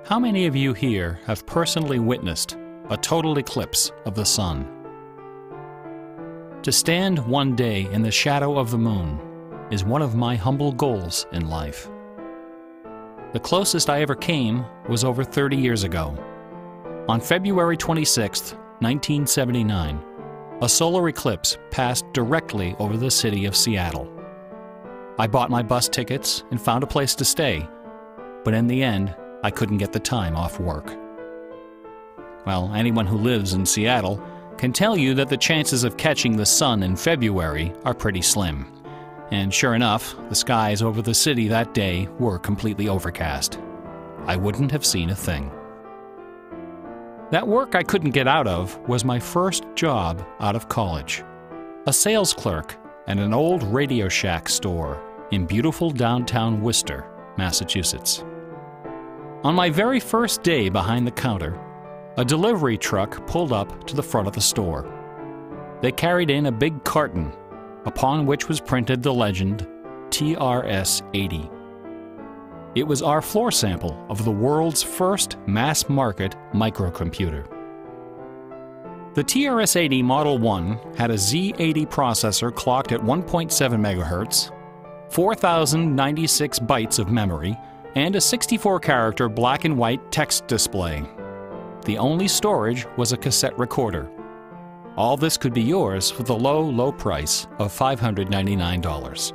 How many of you here have personally witnessed a total eclipse of the sun? To stand one day in the shadow of the moon is one of my humble goals in life. The closest I ever came was over 30 years ago. On February 26, 1979, a solar eclipse passed directly over the city of Seattle. I bought my bus tickets and found a place to stay, but in the end, I couldn't get the time off work. Well, anyone who lives in Seattle can tell you that the chances of catching the sun in February are pretty slim. And sure enough, the skies over the city that day were completely overcast. I wouldn't have seen a thing. That work I couldn't get out of was my first job out of college. A sales clerk at an old Radio Shack store in beautiful downtown Worcester, Massachusetts. On my very first day behind the counter, a delivery truck pulled up to the front of the store. They carried in a big carton, upon which was printed the legend TRS-80. It was our floor sample of the world's first mass-market microcomputer. The TRS-80 Model 1 had a Z80 processor clocked at 1.7 MHz, 4,096 bytes of memory, and a 64-character black and white text display. The only storage was a cassette recorder. All this could be yours for the low, low price of $599.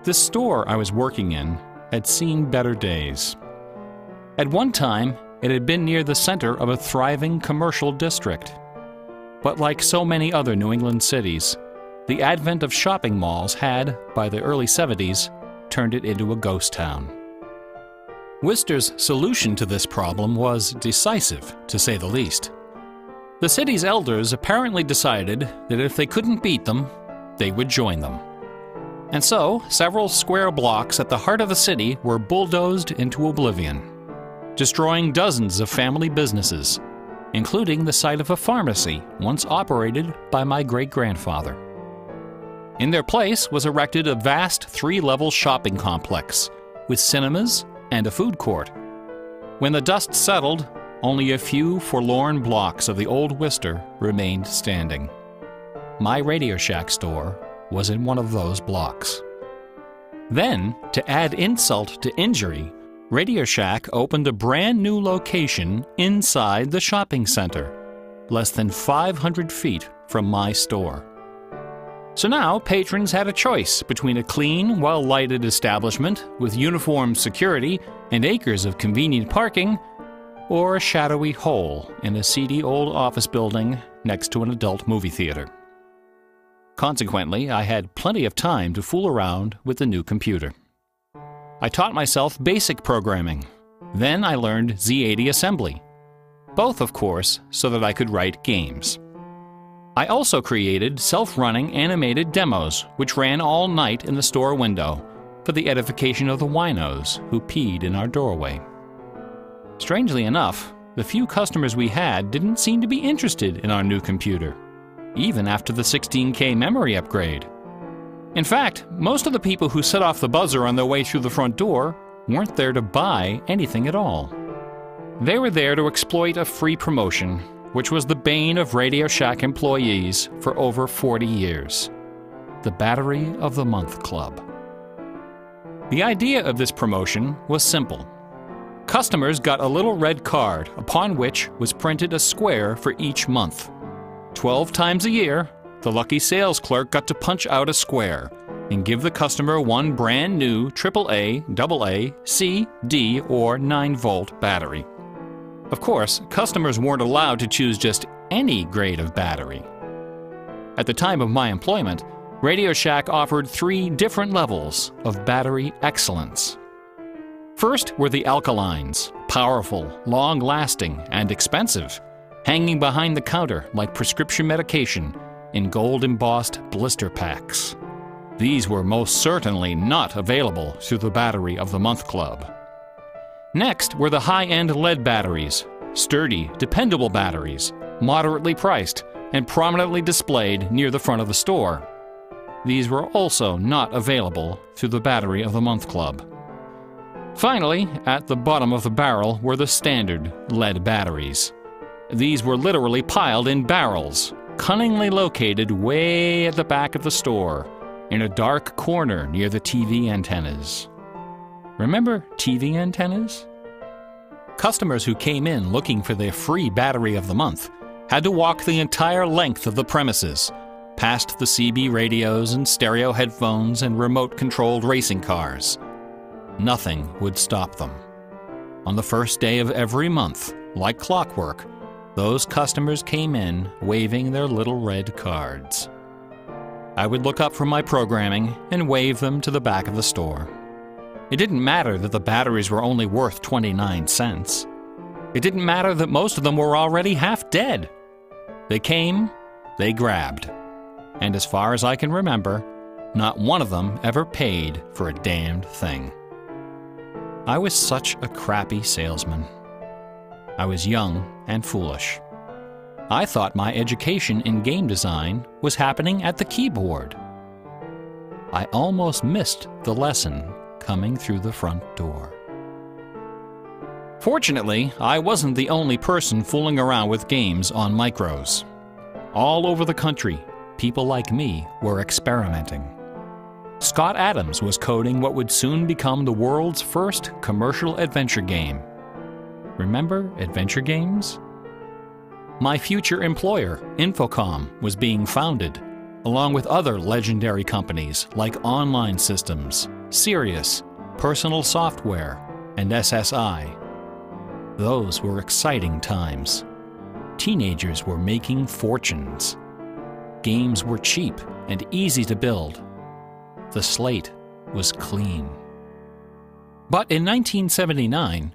The store I was working in had seen better days. At one time, it had been near the center of a thriving commercial district. But like so many other New England cities, the advent of shopping malls had, by the early 70s, turned it into a ghost town. Worcester's solution to this problem was decisive, to say the least. The city's elders apparently decided that if they couldn't beat them, they would join them. And so, several square blocks at the heart of the city were bulldozed into oblivion, destroying dozens of family businesses, including the site of a pharmacy once operated by my great-grandfather. In their place was erected a vast 3-level shopping complex with cinemas and a food court. When the dust settled, only a few forlorn blocks of the old Worcester remained standing. My Radio Shack store was in one of those blocks. Then, to add insult to injury, Radio Shack opened a brand new location inside the shopping center, less than 500 feet from my store. So now patrons had a choice between a clean, well-lighted establishment with uniformed security and acres of convenient parking, or a shadowy hole in a seedy old office building next to an adult movie theater. Consequently, I had plenty of time to fool around with the new computer. I taught myself basic programming. Then I learned Z80 assembly. Both, of course, so that I could write games. I also created self-running animated demos which ran all night in the store window for the edification of the winos who peed in our doorway. Strangely enough, the few customers we had didn't seem to be interested in our new computer, even after the 16K memory upgrade. In fact, most of the people who set off the buzzer on their way through the front door weren't there to buy anything at all. They were there to exploit a free promotion, which was the bane of Radio Shack employees for over 40 years. The Battery of the Month Club. The idea of this promotion was simple. Customers got a little red card upon which was printed a square for each month. 12 times a year, the lucky sales clerk got to punch out a square and give the customer one brand new AAA, AA, C, D, or 9-volt battery. Of course, customers weren't allowed to choose just any grade of battery. At the time of my employment, Radio Shack offered 3 different levels of battery excellence. First were the alkalines, powerful, long-lasting, and expensive, hanging behind the counter like prescription medication in gold-embossed blister packs. These were most certainly not available through the Battery of the Month Club. Next were the high-end lead batteries, sturdy, dependable batteries, moderately priced, and prominently displayed near the front of the store. These were also not available through the Battery of the Month Club. Finally, at the bottom of the barrel were the standard lead batteries. These were literally piled in barrels, cunningly located way at the back of the store, in a dark corner near the TV antennas. Remember TV antennas? Customers who came in looking for their free battery of the month had to walk the entire length of the premises, past the CB radios and stereo headphones and remote-controlled racing cars. Nothing would stop them. On the first day of every month, like clockwork, those customers came in waving their little red cards. I would look up from my programming and wave them to the back of the store. It didn't matter that the batteries were only worth 29 cents. It didn't matter that most of them were already half dead. They came, they grabbed. And as far as I can remember, not one of them ever paid for a damned thing. I was such a crappy salesman. I was young and foolish. I thought my education in game design was happening at the keyboard. I almost missed the lesson coming through the front door. Fortunately, I wasn't the only person fooling around with games on micros. All over the country, people like me were experimenting. Scott Adams was coding what would soon become the world's first commercial adventure game. Remember adventure games? My future employer, Infocom, was being founded, along with other legendary companies like Online Systems, Sirius, Personal Software, and SSI. Those were exciting times. Teenagers were making fortunes. Games were cheap and easy to build. The slate was clean. But in 1979,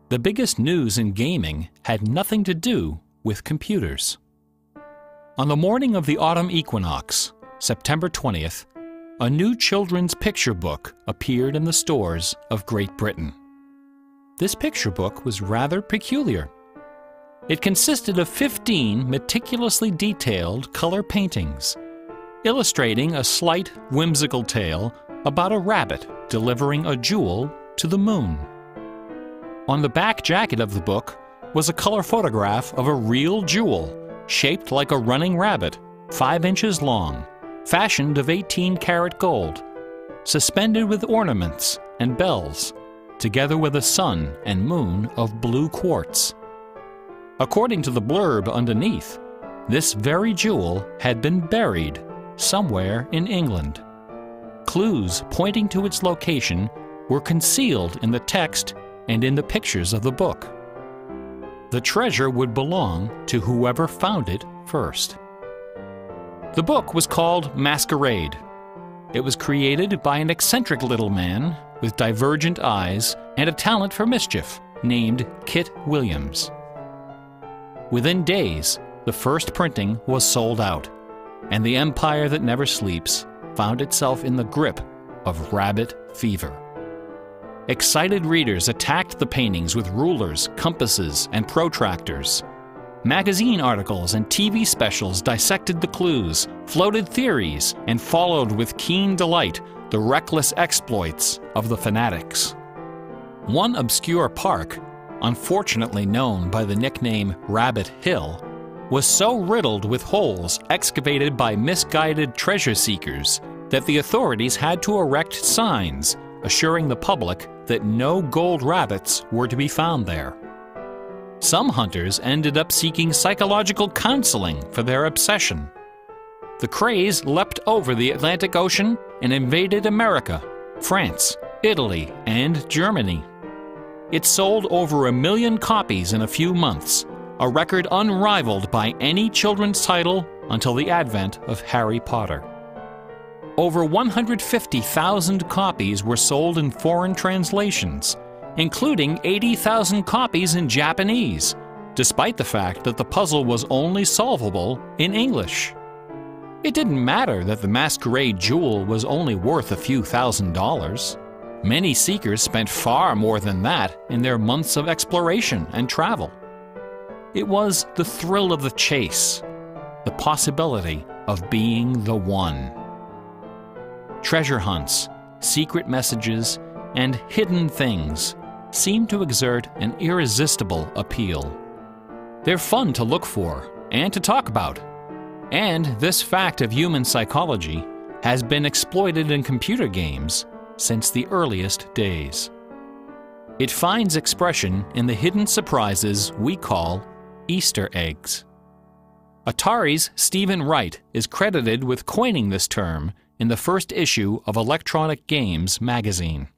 the biggest news in gaming had nothing to do with computers. On the morning of the autumn equinox, September 20th, a new children's picture book appeared in the stores of Great Britain. This picture book was rather peculiar. It consisted of 15 meticulously detailed color paintings, illustrating a slight, whimsical tale about a rabbit delivering a jewel to the moon. On the back jacket of the book was a color photograph of a real jewel, shaped like a running rabbit, 5 inches long, fashioned of 18-karat gold, suspended with ornaments and bells, together with a sun and moon of blue quartz. According to the blurb underneath, this very jewel had been buried somewhere in England. Clues pointing to its location were concealed in the text and in the pictures of the book. The treasure would belong to whoever found it first. The book was called Masquerade. It was created by an eccentric little man with divergent eyes and a talent for mischief named Kit Williams. Within days, the first printing was sold out, and the empire that never sleeps found itself in the grip of rabbit fever. Excited readers attacked the paintings with rulers, compasses, and protractors. Magazine articles and TV specials dissected the clues, floated theories, and followed with keen delight the reckless exploits of the fanatics. One obscure park, unfortunately known by the nickname Rabbit Hill, was so riddled with holes excavated by misguided treasure seekers that the authorities had to erect signs assuring the public that no gold rabbits were to be found there. Some hunters ended up seeking psychological counseling for their obsession. The craze leapt over the Atlantic Ocean and invaded America, France, Italy, and Germany. It sold over 1 million copies in a few months, a record unrivaled by any children's title until the advent of Harry Potter. Over 150,000 copies were sold in foreign translations, including 80,000 copies in Japanese, despite the fact that the puzzle was only solvable in English. It didn't matter that the Masquerade jewel was only worth a few $1,000s. Many seekers spent far more than that in their months of exploration and travel. It was the thrill of the chase, the possibility of being the one. Treasure hunts, secret messages, and hidden things seem to exert an irresistible appeal. They're fun to look for and to talk about, and this fact of human psychology has been exploited in computer games since the earliest days. It finds expression in the hidden surprises we call Easter eggs. Atari's Stephen Wright is credited with coining this term in the first issue of Electronic Games magazine.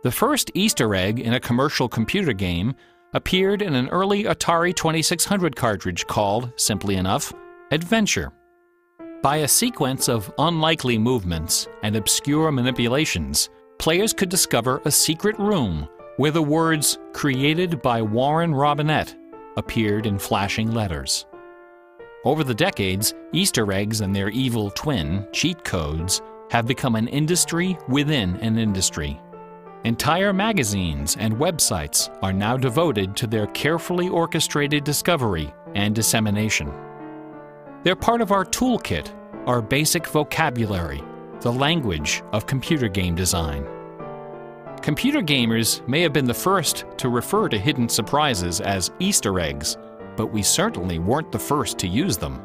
The first Easter egg in a commercial computer game appeared in an early Atari 2600 cartridge called, simply enough, Adventure. By a sequence of unlikely movements and obscure manipulations, players could discover a secret room where the words "Created by Warren Robinette" appeared in flashing letters. Over the decades, Easter eggs and their evil twin, cheat codes, have become an industry within an industry. Entire magazines and websites are now devoted to their carefully orchestrated discovery and dissemination. They're part of our toolkit, our basic vocabulary, the language of computer game design. Computer gamers may have been the first to refer to hidden surprises as Easter eggs, but we certainly weren't the first to use them.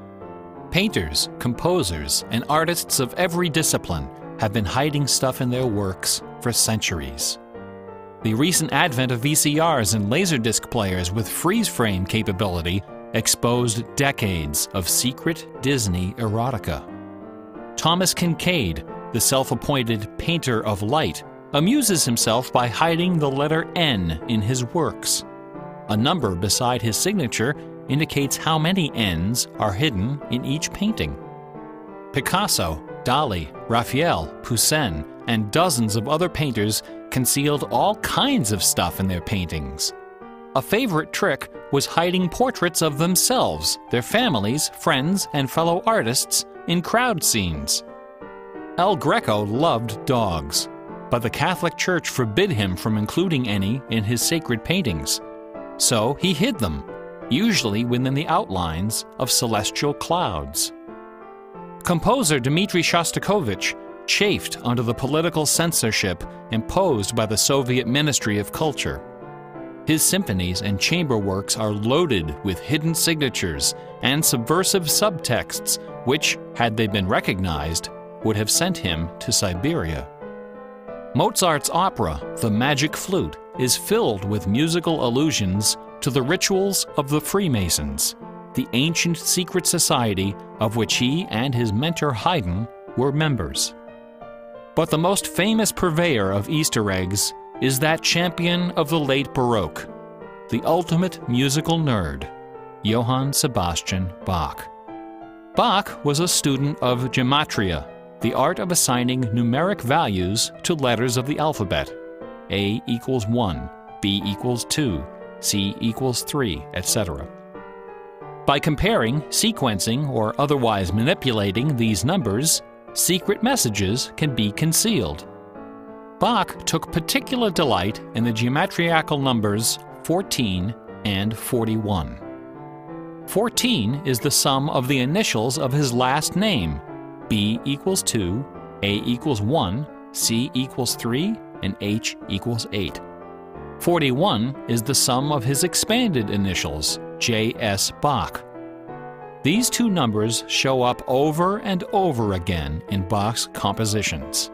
Painters, composers, and artists of every discipline have been hiding stuff in their works for centuries. The recent advent of VCRs and Laserdisc players with freeze-frame capability exposed decades of secret Disney erotica. Thomas Kincaid, the self-appointed painter of light, amuses himself by hiding the letter N in his works. A number beside his signature indicates how many N's are hidden in each painting. Picasso, Dali, Raphael, Poussin, and dozens of other painters concealed all kinds of stuff in their paintings. A favorite trick was hiding portraits of themselves, their families, friends, and fellow artists in crowd scenes. El Greco loved dogs, but the Catholic Church forbid him from including any in his sacred paintings. So he hid them, usually within the outlines of celestial clouds. Composer Dmitri Shostakovich chafed under the political censorship imposed by the Soviet Ministry of Culture. His symphonies and chamber works are loaded with hidden signatures and subversive subtexts which, had they been recognized, would have sent him to Siberia. Mozart's opera, The Magic Flute, is filled with musical allusions to the rituals of the Freemasons, the ancient secret society of which he and his mentor Haydn were members. But the most famous purveyor of Easter eggs is that champion of the late Baroque, the ultimate musical nerd, Johann Sebastian Bach. Bach was a student of gematria, the art of assigning numeric values to letters of the alphabet. A equals 1, B equals 2, C equals 3, etc. By comparing, sequencing, or otherwise manipulating these numbers, secret messages can be concealed. Bach took particular delight in the geometrical numbers 14 and 41. 14 is the sum of the initials of his last name, B equals 2, A equals 1, C equals 3, and H equals 8. 41 is the sum of his expanded initials, J.S. Bach. These two numbers show up over and over again in Bach's compositions.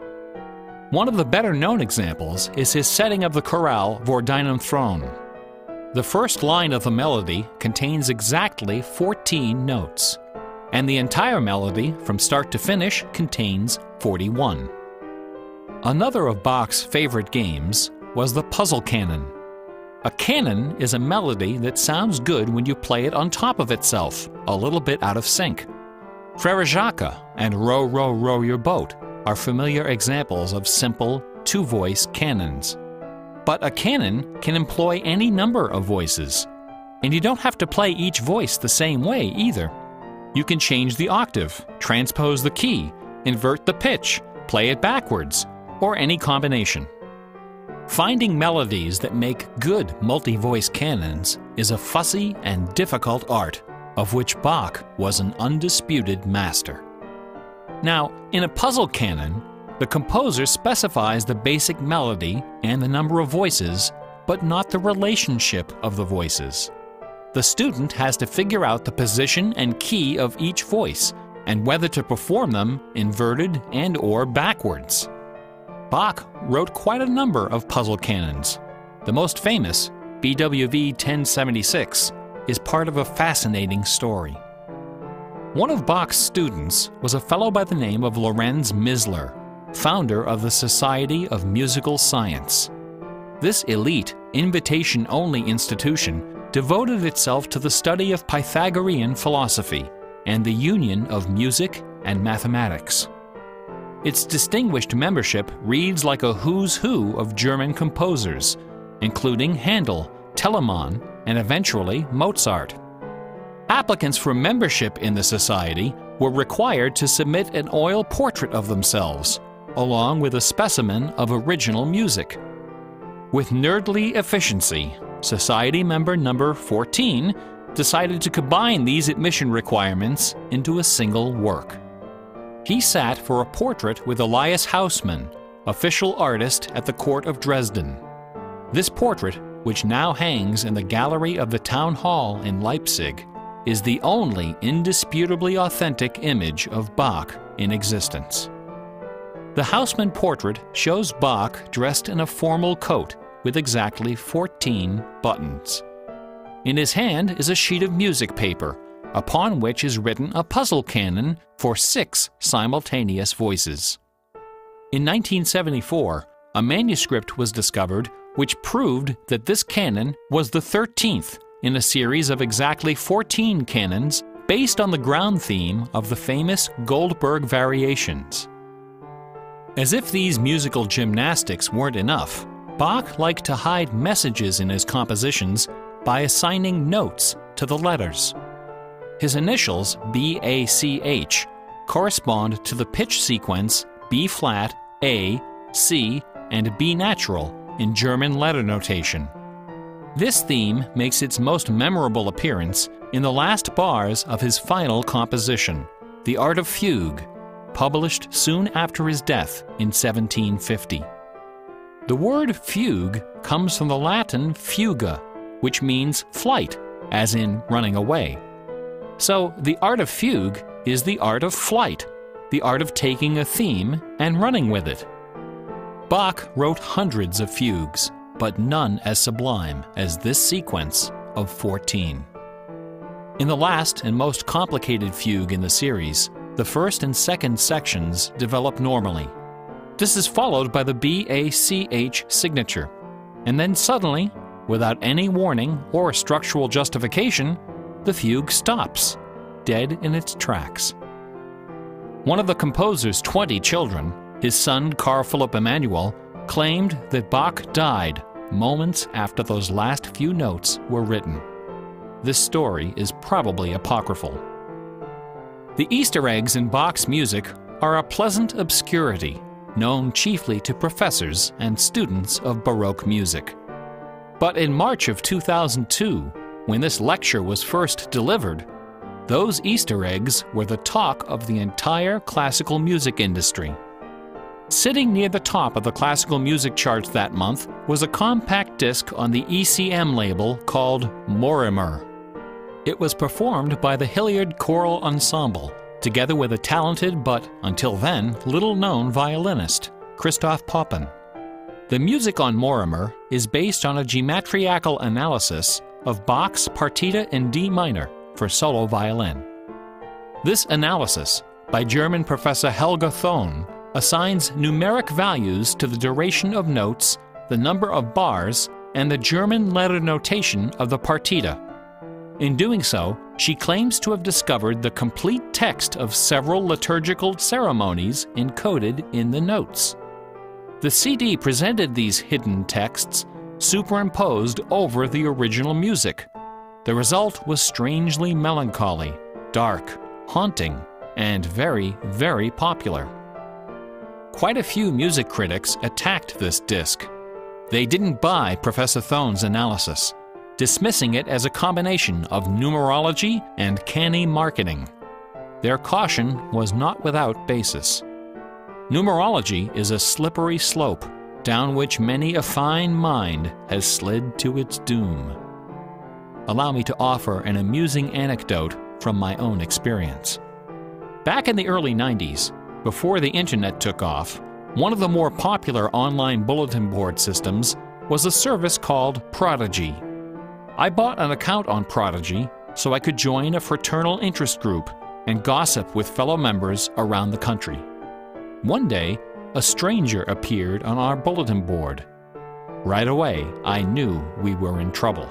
One of the better-known examples is his setting of the chorale Vor deinem Thron. The first line of the melody contains exactly 14 notes, and the entire melody, from start to finish, contains 41. Another of Bach's favorite games was the puzzle canon. A canon is a melody that sounds good when you play it on top of itself, a little bit out of sync. Frere Jacques and Row, Row, Row Your Boat are familiar examples of simple, two-voice canons. But a canon can employ any number of voices, and you don't have to play each voice the same way either. You can change the octave, transpose the key, invert the pitch, play it backwards, or any combination. Finding melodies that make good multi-voice canons is a fussy and difficult art, of which Bach was an undisputed master. Now, in a puzzle canon, The composer specifies the basic melody and the number of voices, but not the relationship of the voices. The student has to figure out the position and key of each voice, and whether to perform them inverted and/or backwards. Bach wrote quite a number of puzzle canons. The most famous, BWV 1076, is part of a fascinating story. One of Bach's students was a fellow by the name of Lorenz Misler, founder of the Society of Musical Science. This elite, invitation-only institution devoted itself to the study of Pythagorean philosophy and the union of music and mathematics. Its distinguished membership reads like a who's who of German composers, including Handel, Telemann, and eventually Mozart. Applicants for membership in the society were required to submit an oil portrait of themselves, along with a specimen of original music. With nerdly efficiency, Society member number 14 decided to combine these admission requirements into a single work. He sat for a portrait with Elias Haussmann, official artist at the court of Dresden. This portrait, which now hangs in the gallery of the town hall in Leipzig, is the only indisputably authentic image of Bach in existence. The Haussmann portrait shows Bach dressed in a formal coat with exactly 14 buttons. In his hand is a sheet of music paper, upon which is written a puzzle canon for 6 simultaneous voices. In 1974, a manuscript was discovered which proved that this canon was the 13th in a series of exactly 14 canons based on the ground theme of the famous Goldberg variations. As if these musical gymnastics weren't enough, Bach liked to hide messages in his compositions by assigning notes to the letters. His initials, B-A-C-H, correspond to the pitch sequence B-flat, A, C, and B natural in German letter notation. This theme makes its most memorable appearance in the last bars of his final composition, The Art of Fugue, published soon after his death in 1750. The word fugue comes from the Latin fuga, which means flight, as in running away. So the art of fugue is the art of flight, the art of taking a theme and running with it. Bach wrote hundreds of fugues, but none as sublime as this sequence of 14. In the last and most complicated fugue in the series, the first and second sections develop normally. This is followed by the B-A-C-H signature, and then suddenly, without any warning or structural justification, the fugue stops, dead in its tracks. One of the composer's 20 children, his son Carl Philipp Emanuel, claimed that Bach died moments after those last few notes were written. This story is probably apocryphal. The Easter eggs in Bach's music are a pleasant obscurity, known chiefly to professors and students of Baroque music. But in March of 2002, when this lecture was first delivered, those Easter eggs were the talk of the entire classical music industry. Sitting near the top of the classical music charts that month was a compact disc on the ECM label called Moriarty. It was performed by the Hilliard Choral Ensemble, together with a talented but, until then, little-known violinist, Christoph Poppen. The music on Moriarty is based on a geometrical analysis of Bach's Partita in D minor for solo violin. This analysis, by German professor Helga Thon, assigns numeric values to the duration of notes, the number of bars, and the German letter notation of the partita. In doing so, she claims to have discovered the complete text of several liturgical ceremonies encoded in the notes. The CD presented these hidden texts superimposed over the original music. The result was strangely melancholy, dark, haunting, and very, very popular. Quite a few music critics attacked this disc. They didn't buy Professor Thon's analysis, dismissing it as a combination of numerology and canny marketing. Their caution was not without basis. Numerology is a slippery slope down which many a fine mind has slid to its doom. Allow me to offer an amusing anecdote from my own experience. Back in the early 90s, before the internet took off, one of the more popular online bulletin board systems was a service called Prodigy. I bought an account on Prodigy so I could join a fraternal interest group and gossip with fellow members around the country. One day, a stranger appeared on our bulletin board. Right away, I knew we were in trouble.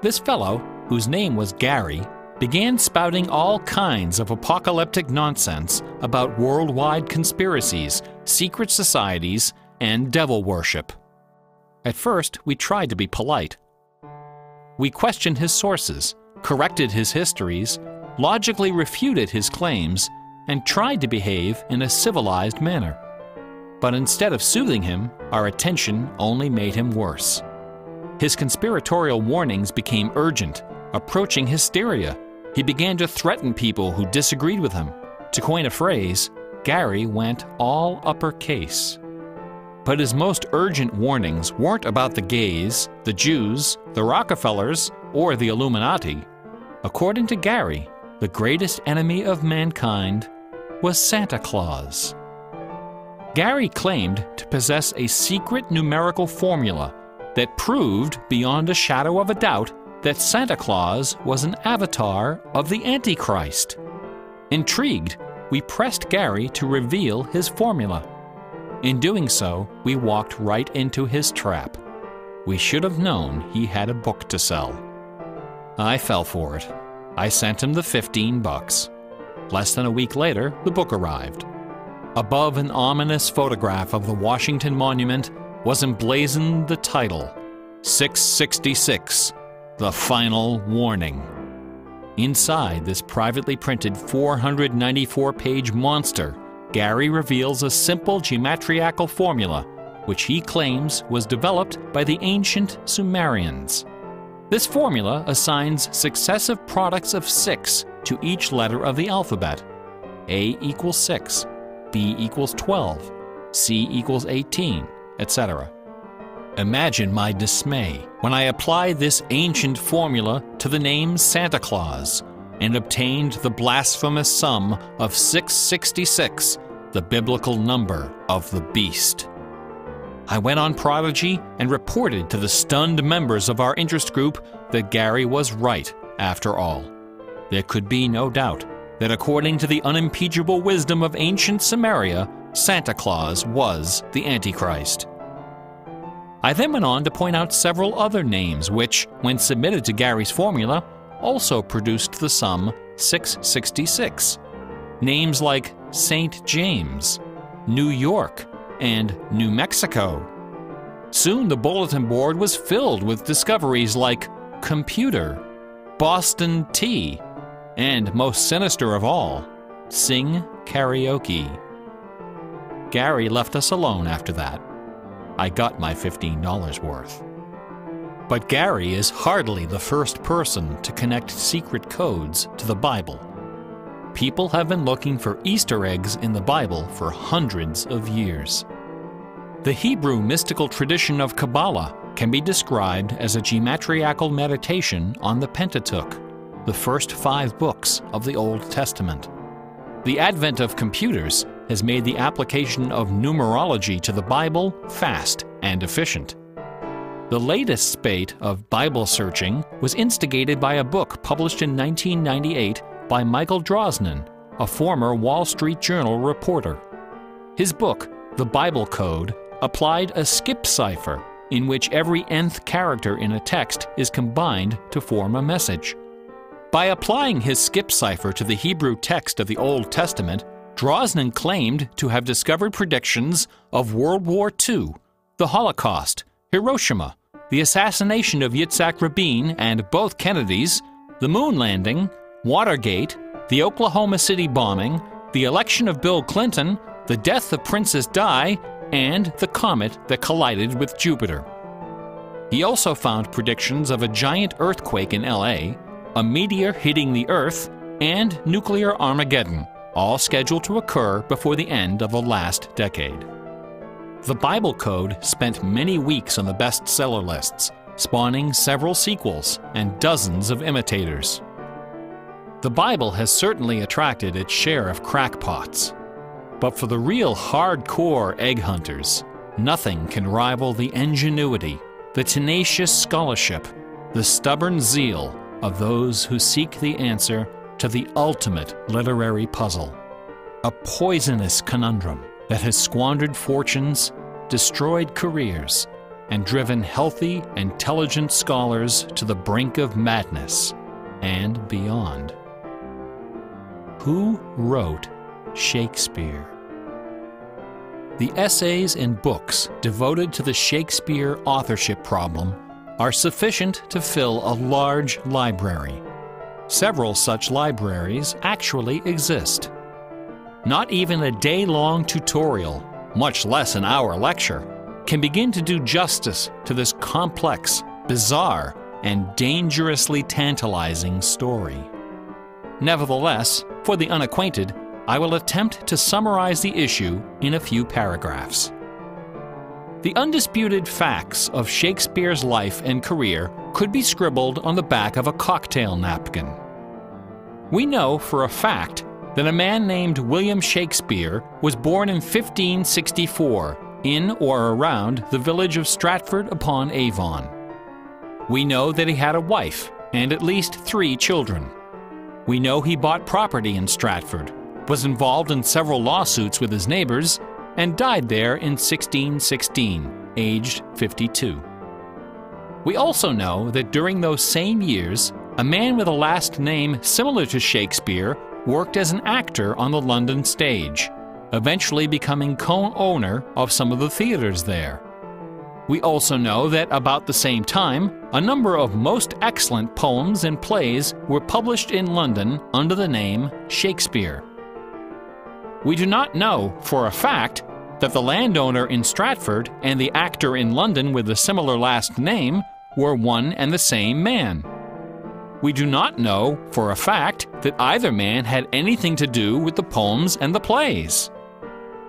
This fellow, whose name was Gary, began spouting all kinds of apocalyptic nonsense about worldwide conspiracies, secret societies, and devil worship. At first, we tried to be polite. We questioned his sources, corrected his histories, logically refuted his claims, and tried to behave in a civilized manner. But instead of soothing him, our attention only made him worse. His conspiratorial warnings became urgent, approaching hysteria. He began to threaten people who disagreed with him. To coin a phrase, Gary went all uppercase. But his most urgent warnings weren't about the gays, the Jews, the Rockefellers, or the Illuminati. According to Gary, the greatest enemy of mankind was Santa Claus. Gary claimed to possess a secret numerical formula that proved beyond a shadow of a doubt that Santa Claus was an avatar of the Antichrist. Intrigued, we pressed Gary to reveal his formula. In doing so, we walked right into his trap. We should have known he had a book to sell. I fell for it. I sent him the $15. Less than a week later, the book arrived. Above an ominous photograph of the Washington Monument was emblazoned the title, 666, The Final Warning. Inside this privately printed 494-page monster, Gary reveals a simple geometrical formula, which he claims was developed by the ancient Sumerians. This formula assigns successive products of 6 to each letter of the alphabet. A equals 6, B equals 12, C equals 18, etc. Imagine my dismay when I applied this ancient formula to the name Santa Claus and obtained the blasphemous sum of 666, the biblical number of the beast. I went on Prodigy and reported to the stunned members of our interest group that Gary was right after all. There could be no doubt that according to the unimpeachable wisdom of ancient Samaria, Santa Claus was the Antichrist. I then went on to point out several other names which, when submitted to Gary's formula, also produced the sum 666. Names like St. James, New York, and New Mexico. Soon the bulletin board was filled with discoveries like computer, Boston tea, and most sinister of all, sing karaoke. Gary left us alone after that. I got my $15 worth. But Gary is hardly the first person to connect secret codes to the Bible. People have been looking for Easter eggs in the Bible for hundreds of years. The Hebrew mystical tradition of Kabbalah can be described as a geometrical meditation on the Pentateuch, the first 5 books of the Old Testament. The advent of computers has made the application of numerology to the Bible fast and efficient. The latest spate of Bible searching was instigated by a book published in 1998 by Michael Drosnin, a former Wall Street Journal reporter. His book, The Bible Code, applied a skip cipher in which every nth character in a text is combined to form a message. By applying his skip cipher to the Hebrew text of the Old Testament, Drosnin claimed to have discovered predictions of World War II, the Holocaust, Hiroshima, the assassination of Yitzhak Rabin and both Kennedys, the moon landing, Watergate, the Oklahoma City bombing, the election of Bill Clinton, the death of Princess Di, and the comet that collided with Jupiter. He also found predictions of a giant earthquake in LA, a meteor hitting the Earth, and nuclear Armageddon, all scheduled to occur before the end of the last decade. The Bible Code spent many weeks on the bestseller lists, spawning several sequels and dozens of imitators. The Bible has certainly attracted its share of crackpots, but for the real hardcore egg hunters, nothing can rival the ingenuity, the tenacious scholarship, the stubborn zeal of those who seek the answer to the ultimate literary puzzle, a poisonous conundrum that has squandered fortunes, destroyed careers, and driven healthy, intelligent scholars to the brink of madness and beyond. Who wrote Shakespeare? The essays and books devoted to the Shakespeare authorship problem are sufficient to fill a large library. Several such libraries actually exist. Not even a day-long tutorial, much less an hour lecture, can begin to do justice to this complex, bizarre, and dangerously tantalizing story. Nevertheless, for the unacquainted, I will attempt to summarize the issue in a few paragraphs. The undisputed facts of Shakespeare's life and career could be scribbled on the back of a cocktail napkin. We know for a fact that a man named William Shakespeare was born in 1564 in or around the village of Stratford-upon-Avon. We know that he had a wife and at least 3 children. We know he bought property in Stratford, was involved in several lawsuits with his neighbors, and died there in 1616, aged 52. We also know that during those same years, a man with a last name similar to Shakespeare worked as an actor on the London stage, eventually becoming co-owner of some of the theaters there. We also know that about the same time, a number of most excellent poems and plays were published in London under the name Shakespeare. We do not know for a fact that the landowner in Stratford and the actor in London with a similar last name were one and the same man. We do not know for a fact that either man had anything to do with the poems and the plays.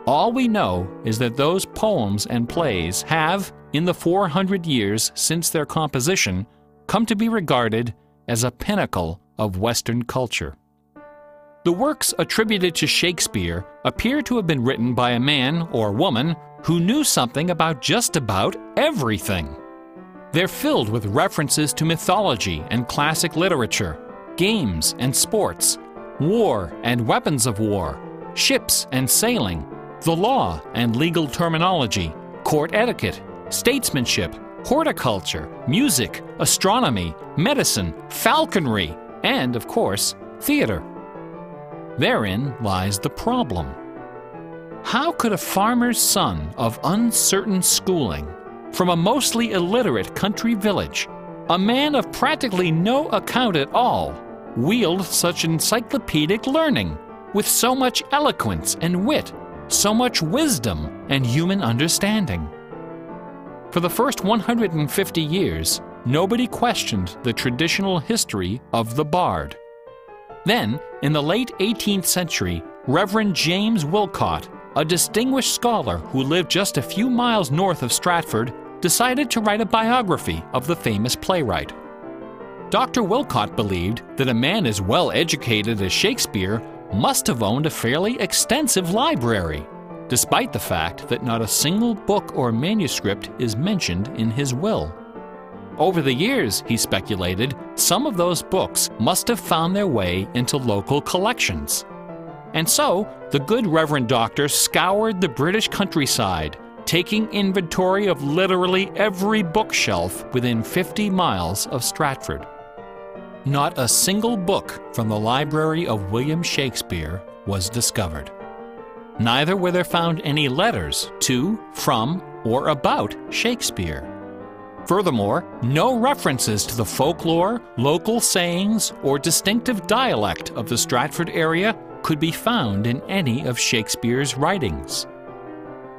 All we know is that those poems and plays have, in the 400 years since their composition, come to be regarded as a pinnacle of Western culture. The works attributed to Shakespeare appear to have been written by a man or woman who knew something about just about everything. They're filled with references to mythology and classic literature, games and sports, war and weapons of war, ships and sailing, the law and legal terminology, court etiquette, statesmanship, horticulture, music, astronomy, medicine, falconry, and, of course, theater. Therein lies the problem. How could a farmer's son of uncertain schooling, from a mostly illiterate country village, a man of practically no account at all, wield such encyclopedic learning, with so much eloquence and wit, so much wisdom and human understanding? For the first 150 years, nobody questioned the traditional history of the bard. Then, in the late 18th century, Reverend James Wilcott, a distinguished scholar who lived just a few miles north of Stratford, decided to write a biography of the famous playwright. Dr. Wilcott believed that a man as well educated as Shakespeare must have owned a fairly extensive library, despite the fact that not a single book or manuscript is mentioned in his will. Over the years, he speculated, some of those books must have found their way into local collections. And so, the good Reverend Doctor scoured the British countryside, taking inventory of literally every bookshelf within 50 miles of Stratford. Not a single book from the library of William Shakespeare was discovered. Neither were there found any letters to, from, or about Shakespeare. Furthermore, no references to the folklore, local sayings, or distinctive dialect of the Stratford area could be found in any of Shakespeare's writings.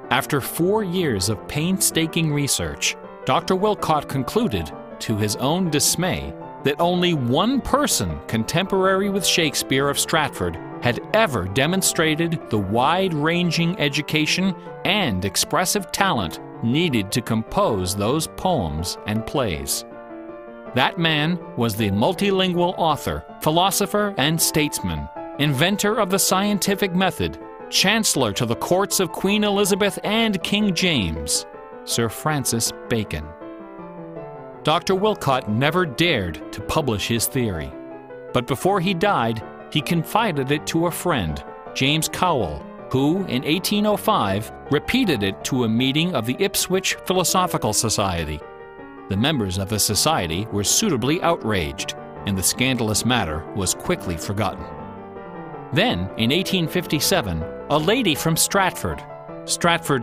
After 4 years of painstaking research, Dr. Wilcott concluded, to his own dismay, that only one person contemporary with Shakespeare of Stratford had ever demonstrated the wide-ranging education and expressive talent needed to compose those poems and plays. That man was the multilingual author, philosopher, and statesman, inventor of the scientific method, chancellor to the courts of Queen Elizabeth and King James, Sir Francis Bacon. Dr. Wilcott never dared to publish his theory, but before he died, he confided it to a friend, James Cowell, who, in 1805, repeated it to a meeting of the Ipswich Philosophical Society. The members of the society were suitably outraged, and the scandalous matter was quickly forgotten. Then, in 1857, a lady from Stratford,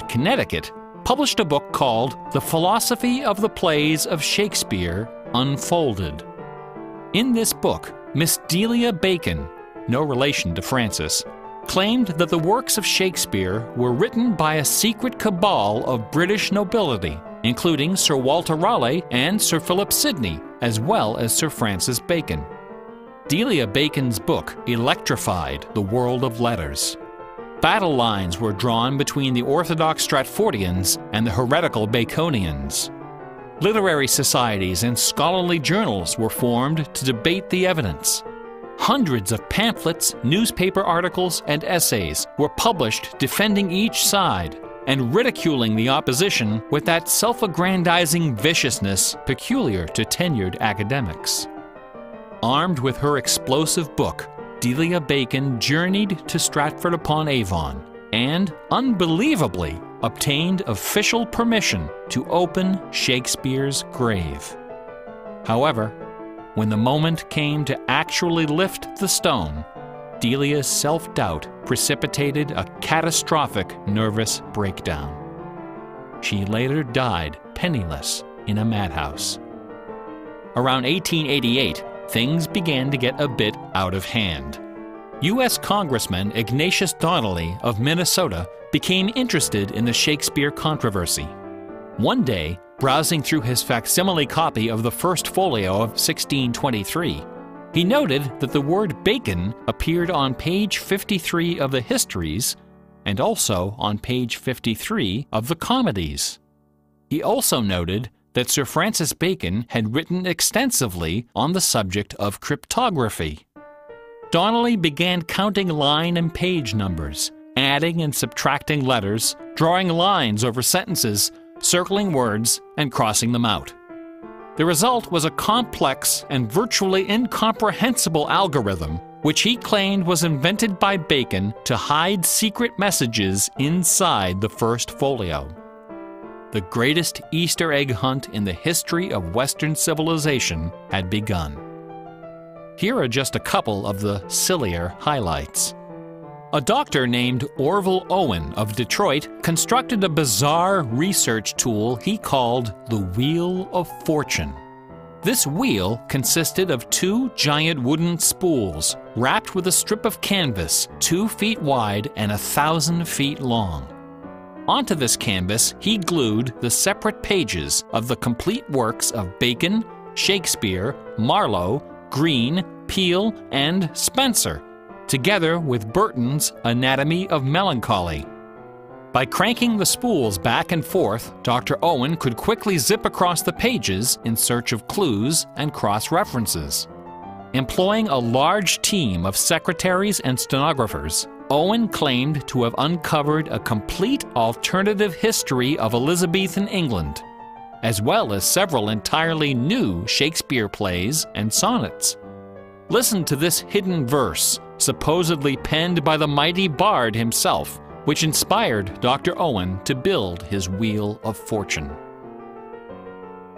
Connecticut, published a book called The Philosophy of the Plays of Shakespeare Unfolded. In this book, Miss Delia Bacon, no relation to Francis, claimed that the works of Shakespeare were written by a secret cabal of British nobility, including Sir Walter Raleigh and Sir Philip Sidney, as well as Sir Francis Bacon. Delia Bacon's book electrified the world of letters. Battle lines were drawn between the orthodox Stratfordians and the heretical Baconians. Literary societies and scholarly journals were formed to debate the evidence. Hundreds of pamphlets, newspaper articles, and essays were published defending each side and ridiculing the opposition with that self-aggrandizing viciousness peculiar to tenured academics. Armed with her explosive book, Delia Bacon journeyed to Stratford-upon-Avon and, unbelievably, obtained official permission to open Shakespeare's grave. However, when the moment came to actually lift the stone, Delia's self-doubt precipitated a catastrophic nervous breakdown. She later died penniless in a madhouse. Around 1888, things began to get a bit out of hand. U.S. Congressman Ignatius Donnelly of Minnesota became interested in the Shakespeare controversy. One day, browsing through his facsimile copy of the First Folio of 1623, he noted that the word bacon appeared on page 53 of the Histories and also on page 53 of the Comedies. He also noted that Sir Francis Bacon had written extensively on the subject of cryptography. Donnelly began counting line and page numbers, adding and subtracting letters, drawing lines over sentences, circling words, and crossing them out. The result was a complex and virtually incomprehensible algorithm which he claimed was invented by Bacon to hide secret messages inside the First Folio. The greatest Easter egg hunt in the history of Western civilization had begun. Here are just a couple of the sillier highlights. A doctor named Orville Owen of Detroit constructed a bizarre research tool he called the Wheel of Fortune. This wheel consisted of two giant wooden spools wrapped with a strip of canvas 2 feet wide and 1,000 feet long. Onto this canvas, he glued the separate pages of the complete works of Bacon, Shakespeare, Marlowe, Greene, Peele, and Spenser, together with Burton's Anatomy of Melancholy. By cranking the spools back and forth, Dr. Owen could quickly zip across the pages in search of clues and cross-references. Employing a large team of secretaries and stenographers, Owen claimed to have uncovered a complete alternative history of Elizabethan England, as well as several entirely new Shakespeare plays and sonnets. Listen to this hidden verse, supposedly penned by the mighty bard himself, which inspired Dr. Owen to build his Wheel of Fortune.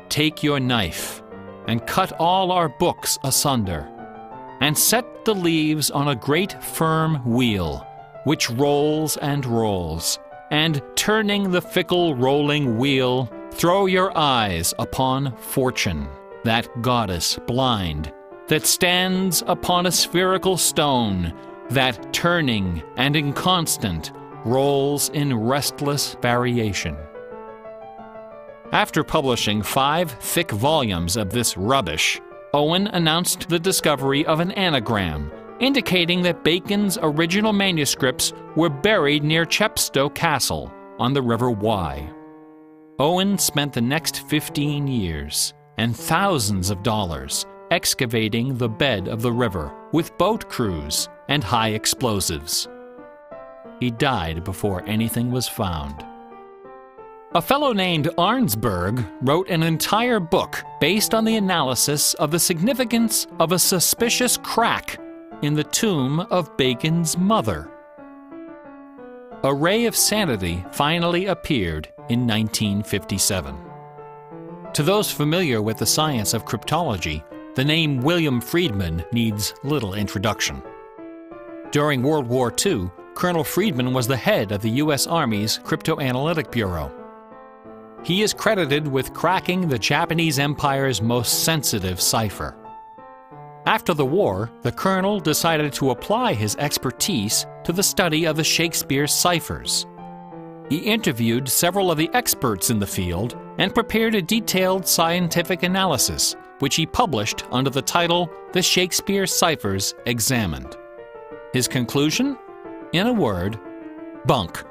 Take your knife, and cut all our books asunder, and set the leaves on a great firm wheel, which rolls and rolls, and turning the fickle rolling wheel, throw your eyes upon Fortune, that goddess blind, that stands upon a spherical stone, that turning and inconstant rolls in restless variation. After publishing 5 thick volumes of this rubbish, Owen announced the discovery of an anagram, indicating that Bacon's original manuscripts were buried near Chepstow Castle on the River Wye. Owen spent the next 15 years and thousands of dollars excavating the bed of the river with boat crews and high explosives. He died before anything was found. A fellow named Arnsberg wrote an entire book based on the analysis of the significance of a suspicious crack in the tomb of Bacon's mother. A Ray of Sanity finally appeared in 1957. To those familiar with the science of cryptology, the name William Friedman needs little introduction. During World War II, Colonel Friedman was the head of the U.S. Army's Cryptoanalytic Bureau. He is credited with cracking the Japanese Empire's most sensitive cipher. After the war, the colonel decided to apply his expertise to the study of the Shakespeare ciphers. He interviewed several of the experts in the field and prepared a detailed scientific analysis, which he published under the title The Shakespeare Ciphers Examined. His conclusion? In a word, bunk.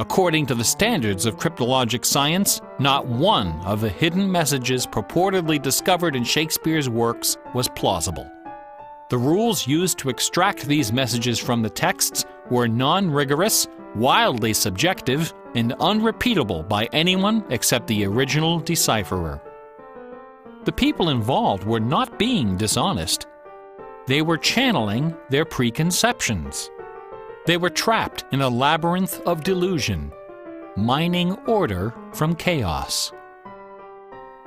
According to the standards of cryptologic science, not one of the hidden messages purportedly discovered in Shakespeare's works was plausible. The rules used to extract these messages from the texts were non-rigorous, wildly subjective, and unrepeatable by anyone except the original decipherer. The people involved were not being dishonest. They were channeling their preconceptions. They were trapped in a labyrinth of delusion, mining order from chaos.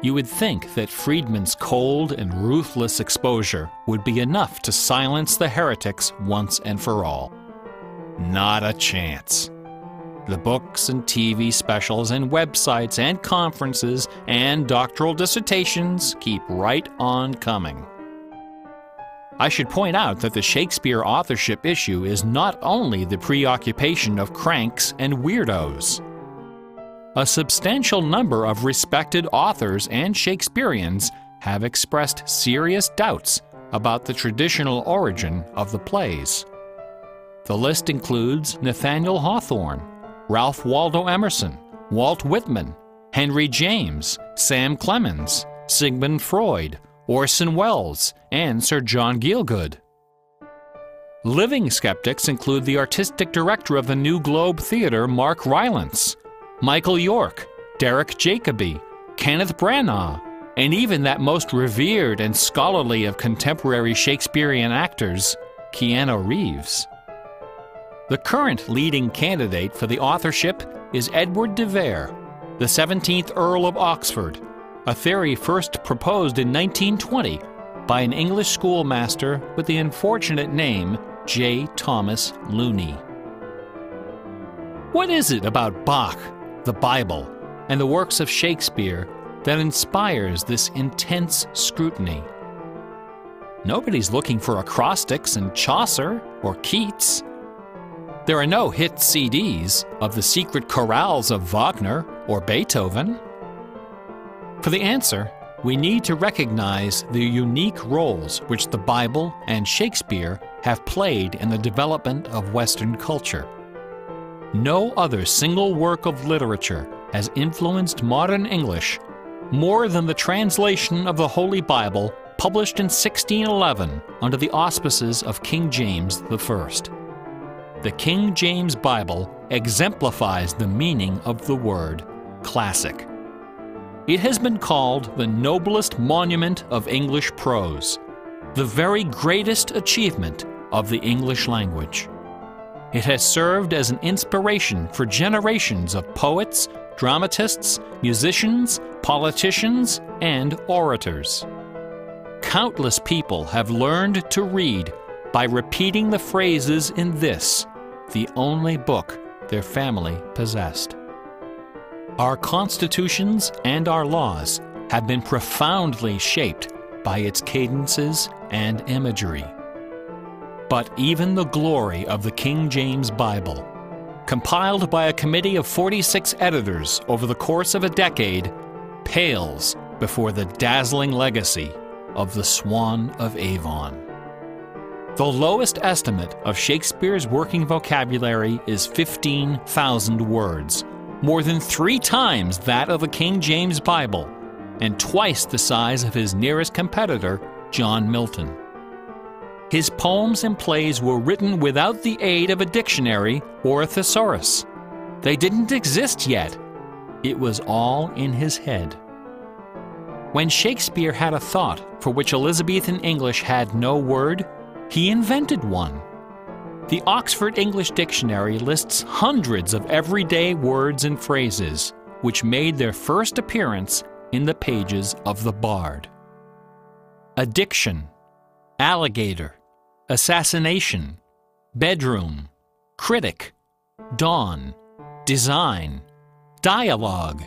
You would think that Friedman's cold and ruthless exposure would be enough to silence the heretics once and for all. Not a chance. The books and TV specials and websites and conferences and doctoral dissertations keep right on coming. I should point out that the Shakespeare authorship issue is not only the preoccupation of cranks and weirdos. A substantial number of respected authors and Shakespeareans have expressed serious doubts about the traditional origin of the plays. The list includes Nathaniel Hawthorne, Ralph Waldo Emerson, Walt Whitman, Henry James, Sam Clemens, Sigmund Freud, Orson Welles, and Sir John Gielgud. Living skeptics include the artistic director of the New Globe Theatre, Mark Rylance, Michael York, Derek Jacobi, Kenneth Branagh, and even that most revered and scholarly of contemporary Shakespearean actors, Keanu Reeves. The current leading candidate for the authorship is Edward de Vere, the 17th Earl of Oxford, a theory first proposed in 1920 by an English schoolmaster with the unfortunate name J. Thomas Looney. What is it about Bach, the Bible, and the works of Shakespeare that inspires this intense scrutiny? Nobody's looking for acrostics in Chaucer or Keats. There are no hit CDs of the secret chorales of Wagner or Beethoven. For the answer, we need to recognize the unique roles which the Bible and Shakespeare have played in the development of Western culture. No other single work of literature has influenced modern English more than the translation of the Holy Bible published in 1611 under the auspices of King James I. The King James Bible exemplifies the meaning of the word classic. It has been called the noblest monument of English prose, the very greatest achievement of the English language. It has served as an inspiration for generations of poets, dramatists, musicians, politicians, and orators. Countless people have learned to read by repeating the phrases in this, the only book their family possessed. Our constitutions and our laws have been profoundly shaped by its cadences and imagery. But even the glory of the King James Bible, compiled by a committee of 46 editors over the course of a decade, pales before the dazzling legacy of the Swan of Avon. The lowest estimate of Shakespeare's working vocabulary is 15,000 words, more than 3 times that of the King James Bible, and twice the size of his nearest competitor, John Milton. His poems and plays were written without the aid of a dictionary or a thesaurus. They didn't exist yet. It was all in his head. When Shakespeare had a thought for which Elizabethan English had no word, he invented one. The Oxford English Dictionary lists hundreds of everyday words and phrases which made their first appearance in the pages of the Bard. Addiction, alligator, assassination, bedroom, critic, dawn, design, dialogue,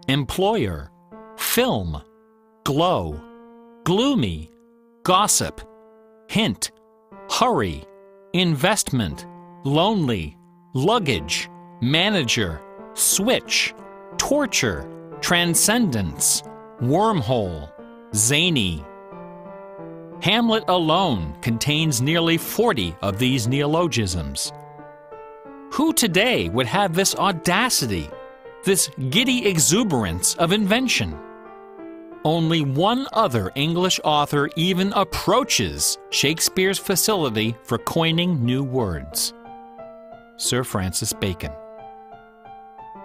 employer, film, glow, gloomy, gossip, hint, hurry, investment, lonely, luggage, manager, switch, torture, transcendence, wormhole, zany. Hamlet alone contains nearly 40 of these neologisms. Who today would have this audacity, this giddy exuberance of invention? Only one other English author even approaches Shakespeare's facility for coining new words: Sir Francis Bacon.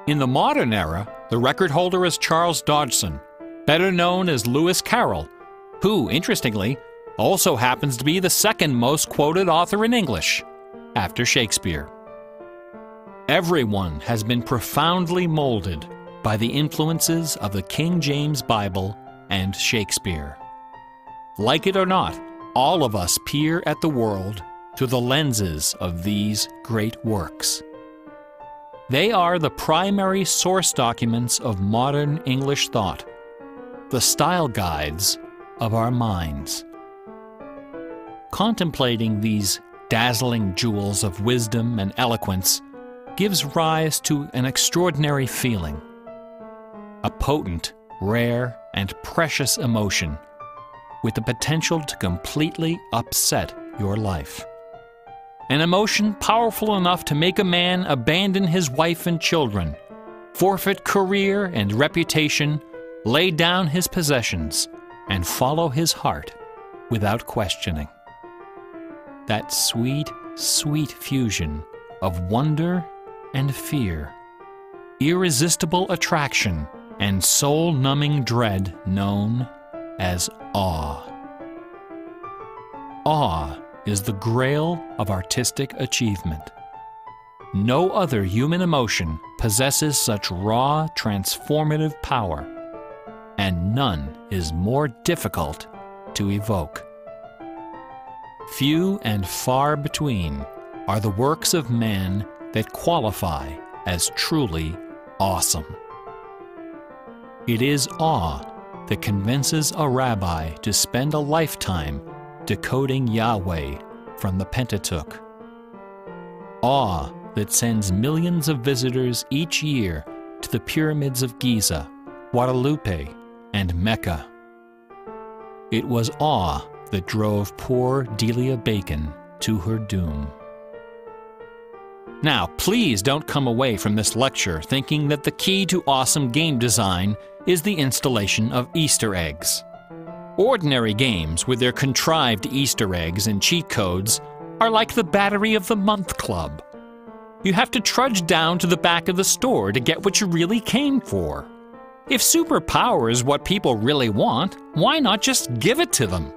In the modern era, the record holder is Charles Dodgson, better known as Lewis Carroll, who, interestingly, also happens to be the second most quoted author in English, after Shakespeare. Everyone has been profoundly molded by the influences of the King James Bible and Shakespeare. Like it or not, all of us peer at the world through the lenses of these great works. They are the primary source documents of modern English thought, the style guides of our minds. Contemplating these dazzling jewels of wisdom and eloquence gives rise to an extraordinary feeling, a potent, rare, and precious emotion with the potential to completely upset your life. An emotion powerful enough to make a man abandon his wife and children, forfeit career and reputation, lay down his possessions, and follow his heart without questioning. That sweet, sweet fusion of wonder and fear, irresistible attraction, and soul-numbing dread known as awe. Awe is the grail of artistic achievement. No other human emotion possesses such raw, transformative power, and none is more difficult to evoke. Few and far between are the works of man that qualify as truly awesome. It is awe that convinces a rabbi to spend a lifetime decoding Yahweh from the Pentateuch. Awe that sends millions of visitors each year to the pyramids of Giza, Guadalupe, and Mecca. It was awe that drove poor Delia Bacon to her doom. Now, please don't come away from this lecture thinking that the key to awesome game design is the installation of Easter eggs. Ordinary games with their contrived Easter eggs and cheat codes are like the Battery of the Month Club. You have to trudge down to the back of the store to get what you really came for. If superpower is what people really want, why not just give it to them?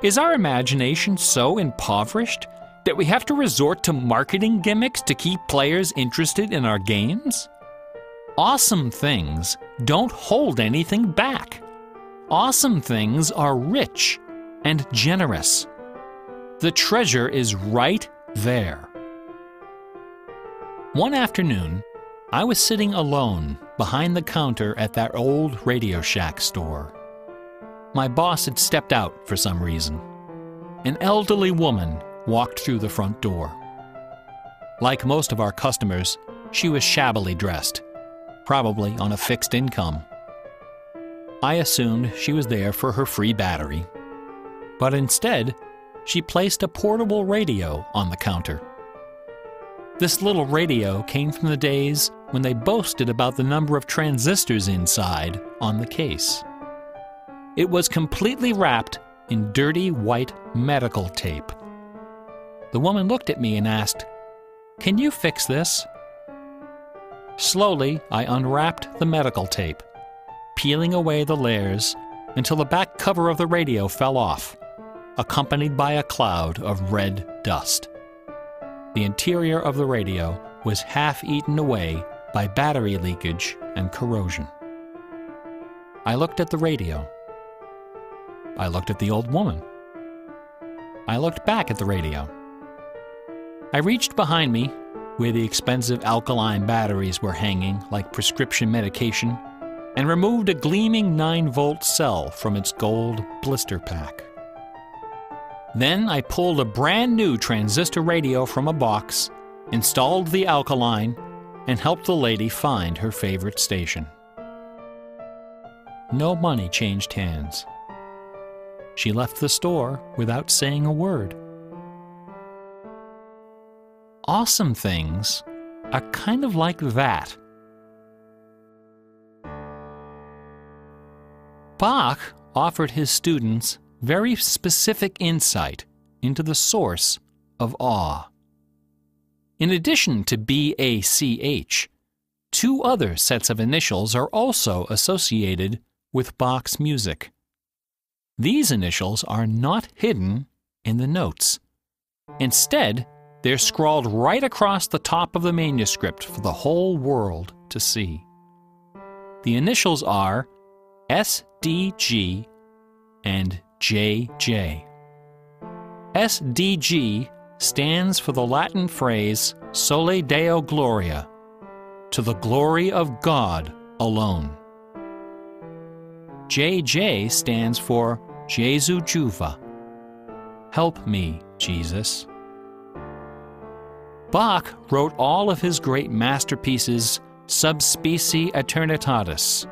Is our imagination so impoverished that we have to resort to marketing gimmicks to keep players interested in our games? Awesome things don't hold anything back. Awesome things are rich and generous. The treasure is right there. One afternoon, I was sitting alone behind the counter at that old Radio Shack store. My boss had stepped out for some reason. An elderly woman walked through the front door. Like most of our customers, she was shabbily dressed, probably on a fixed income. I assumed she was there for her free battery, but instead, she placed a portable radio on the counter. This little radio came from the days when they boasted about the number of transistors inside on the case. It was completely wrapped in dirty white medical tape. The woman looked at me and asked, "Can you fix this?" Slowly, I unwrapped the medical tape, peeling away the layers until the back cover of the radio fell off, accompanied by a cloud of red dust. The interior of the radio was half eaten away by battery leakage and corrosion. I looked at the radio. I looked at the old woman. I looked back at the radio. I reached behind me, where the expensive alkaline batteries were hanging like prescription medication, and removed a gleaming 9-volt cell from its gold blister pack. Then I pulled a brand new transistor radio from a box, installed the alkaline, and helped the lady find her favorite station. No money changed hands. She left the store without saying a word. Awesome things are kind of like that. Bach offered his students very specific insight into the source of awe. In addition to BACH, 2 other sets of initials are also associated with Bach's music. These initials are not hidden in the notes. Instead, they're scrawled right across the top of the manuscript for the whole world to see. The initials are SDG and JJ. SDG stands for the Latin phrase Sole Deo Gloria, to the glory of God alone. JJ stands for Jesu Juva, help me, Jesus. Bach wrote all of his great masterpieces sub specie eternitatis,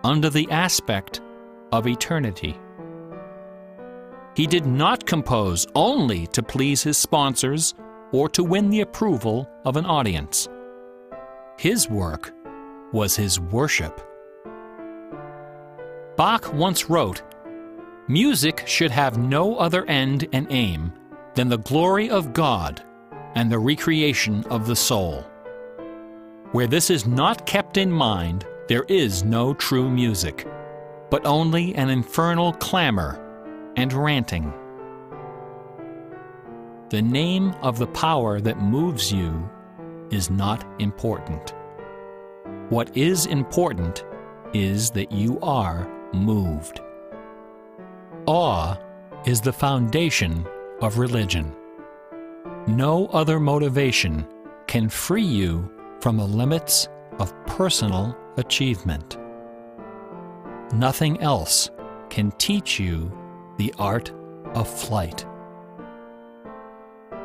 under the aspect of eternity. He did not compose only to please his sponsors or to win the approval of an audience. His work was his worship. Bach once wrote, "Music should have no other end and aim than the glory of God and the recreation of the soul. Where this is not kept in mind, there is no true music, but only an infernal clamor and ranting." The name of the power that moves you is not important. What is important is that you are moved. Awe is the foundation of religion. No other motivation can free you from the limits of personal achievement. Nothing else can teach you the art of flight.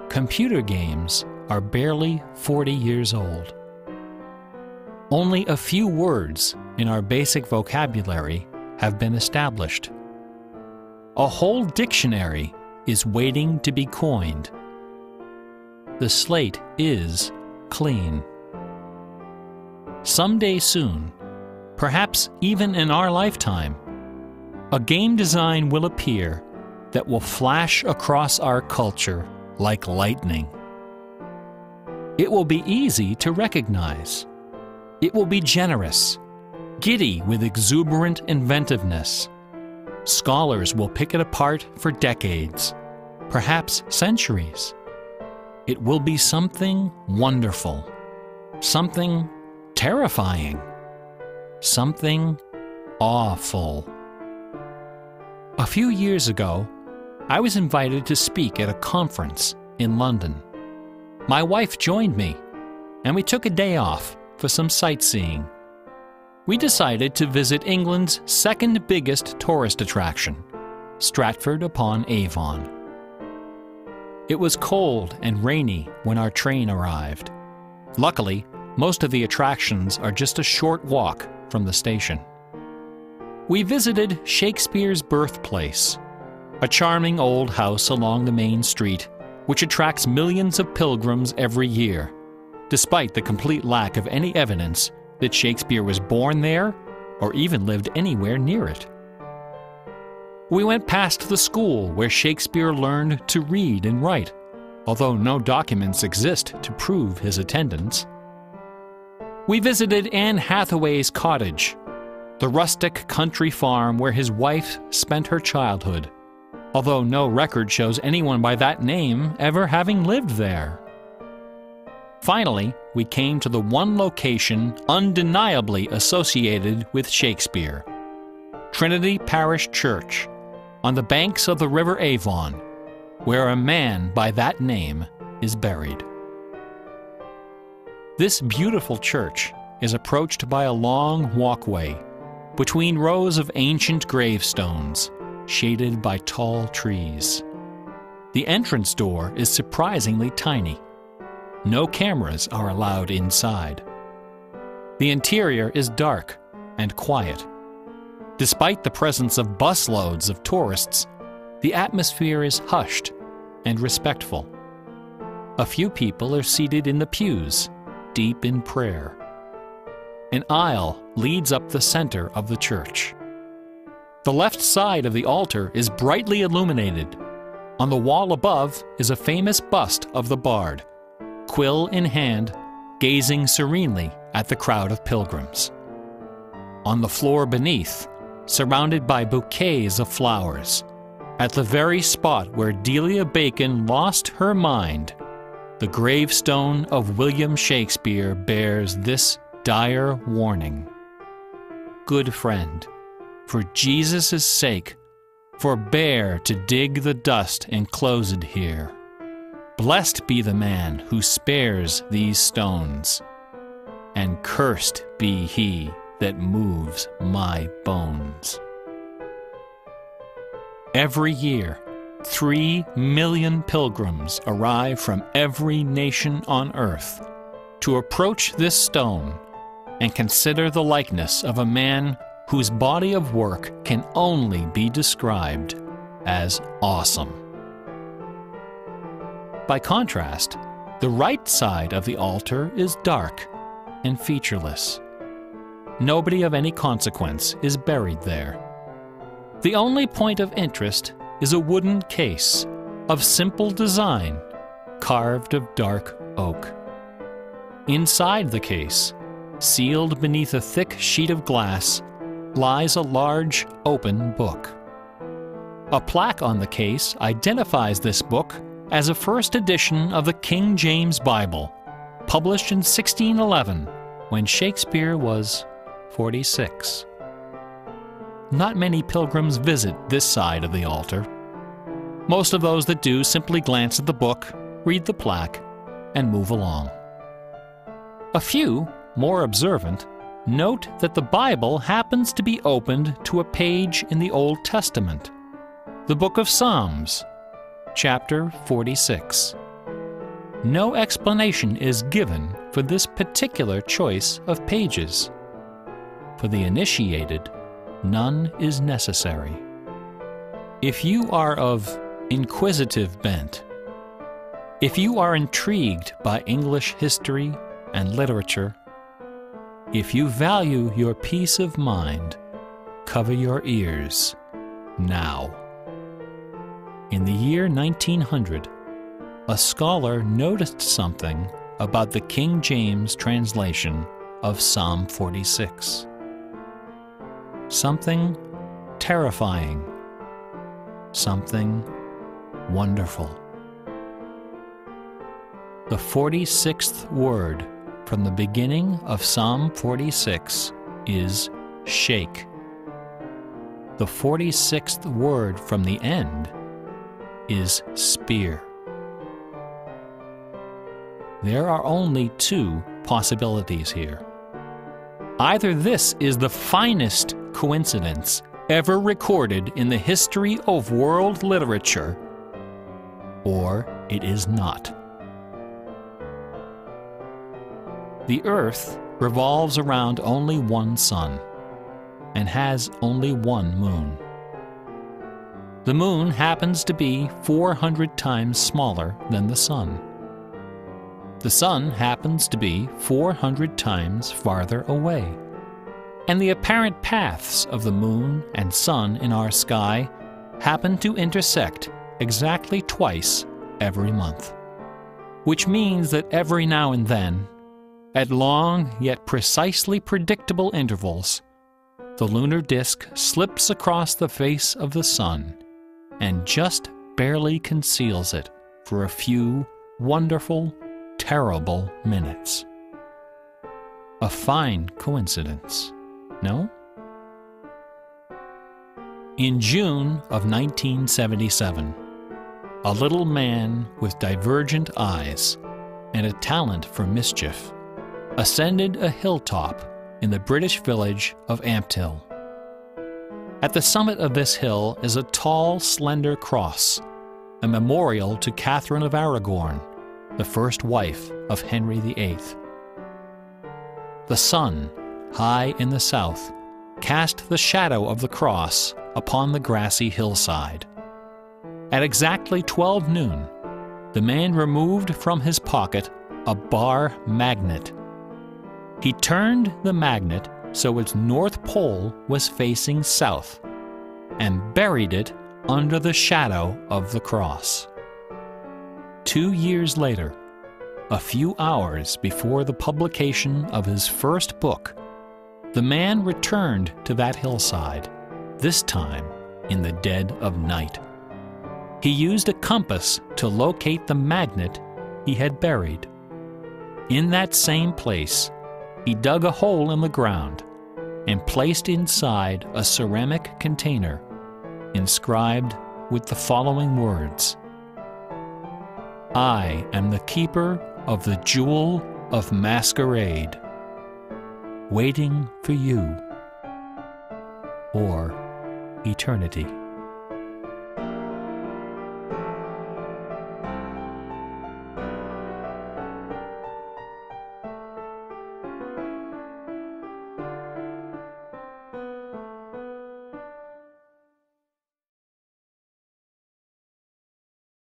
Computer games are barely 40 years old. Only a few words in our basic vocabulary have been established. A whole dictionary is waiting to be coined. The slate is clean. Someday soon, perhaps even in our lifetime, a game design will appear that will flash across our culture like lightning. It will be easy to recognize. It will be generous, giddy with exuberant inventiveness. Scholars will pick it apart for decades, perhaps centuries. It will be something wonderful, something terrifying, something awful. A few years ago, I was invited to speak at a conference in London. My wife joined me, and we took a day off for some sightseeing. We decided to visit England's second biggest tourist attraction, Stratford-upon-Avon. It was cold and rainy when our train arrived. Luckily, most of the attractions are just a short walk from the station. We visited Shakespeare's birthplace, a charming old house along the main street, which attracts millions of pilgrims every year, despite the complete lack of any evidence that Shakespeare was born there or even lived anywhere near it. We went past the school where Shakespeare learned to read and write, although no documents exist to prove his attendance. We visited Anne Hathaway's cottage, the rustic country farm where his wife spent her childhood, although no record shows anyone by that name ever having lived there. Finally, we came to the one location undeniably associated with Shakespeare, Trinity Parish Church, on the banks of the River Avon, where a man by that name is buried. This beautiful church is approached by a long walkway between rows of ancient gravestones, shaded by tall trees. The entrance door is surprisingly tiny. No cameras are allowed inside. The interior is dark and quiet. Despite the presence of busloads of tourists, the atmosphere is hushed and respectful. A few people are seated in the pews, deep in prayer. An aisle leads up the center of the church. The left side of the altar is brightly illuminated. On the wall above is a famous bust of the bard, quill in hand, gazing serenely at the crowd of pilgrims. On the floor beneath, surrounded by bouquets of flowers, at the very spot where Delia Bacon lost her mind, the gravestone of William Shakespeare bears this dire warning: "Good friend, for Jesus' sake, forbear to dig the dust enclosed here. Blessed be the man who spares these stones, and cursed be he that moves my bones." Every year, 3 million pilgrims arrive from every nation on earth to approach this stone and consider the likeness of a man whose body of work can only be described as awesome. By contrast, the right side of the altar is dark and featureless. Nobody of any consequence is buried there. The only point of interest is a wooden case of simple design, carved of dark oak. Inside the case, sealed beneath a thick sheet of glass, lies a large open book. A plaque on the case identifies this book as a first edition of the King James Bible, published in 1611, when Shakespeare was 46. Not many pilgrims visit this side of the altar. Most of those that do simply glance at the book, read the plaque, and move along. A few, more observant, note that the Bible happens to be opened to a page in the Old Testament, the book of Psalms, chapter 46. No explanation is given for this particular choice of pages. For the initiated, none is necessary. If you are of inquisitive bent, if you are intrigued by English history and literature, if you value your peace of mind, cover your ears now. In the year 1900, a scholar noticed something about the King James translation of Psalm 46. Something terrifying, something wonderful. The 46th word from the beginning of Psalm 46 is shake. The 46th word from the end is spear. There are only 2 possibilities here. Either this is the finest coincidence ever recorded in the history of world literature, or it is not. The Earth revolves around only one sun and has only one moon. The moon happens to be 400 times smaller than the sun. The sun happens to be 400 times farther away. And the apparent paths of the moon and sun in our sky happen to intersect exactly twice every month. Which means that every now and then, at long yet precisely predictable intervals, the lunar disk slips across the face of the sun and just barely conceals it for a few wonderful, terrible minutes. A fine coincidence, no? In June of 1977, a little man with divergent eyes and a talent for mischief ascended a hilltop in the British village of Ampthill. At the summit of this hill is a tall, slender cross, a memorial to Catherine of Aragon, the first wife of Henry VIII. The sun, high in the south, cast the shadow of the cross upon the grassy hillside. At exactly 12 noon, the man removed from his pocket a bar magnet. He turned the magnet so its north pole was facing south and buried it under the shadow of the cross. 2 years later, a few hours before the publication of his first book, the man returned to that hillside, this time in the dead of night. He used a compass to locate the magnet he had buried. In that same place, he dug a hole in the ground and placed inside a ceramic container inscribed with the following words: "I am the keeper of the jewel of masquerade, waiting for you, or eternity."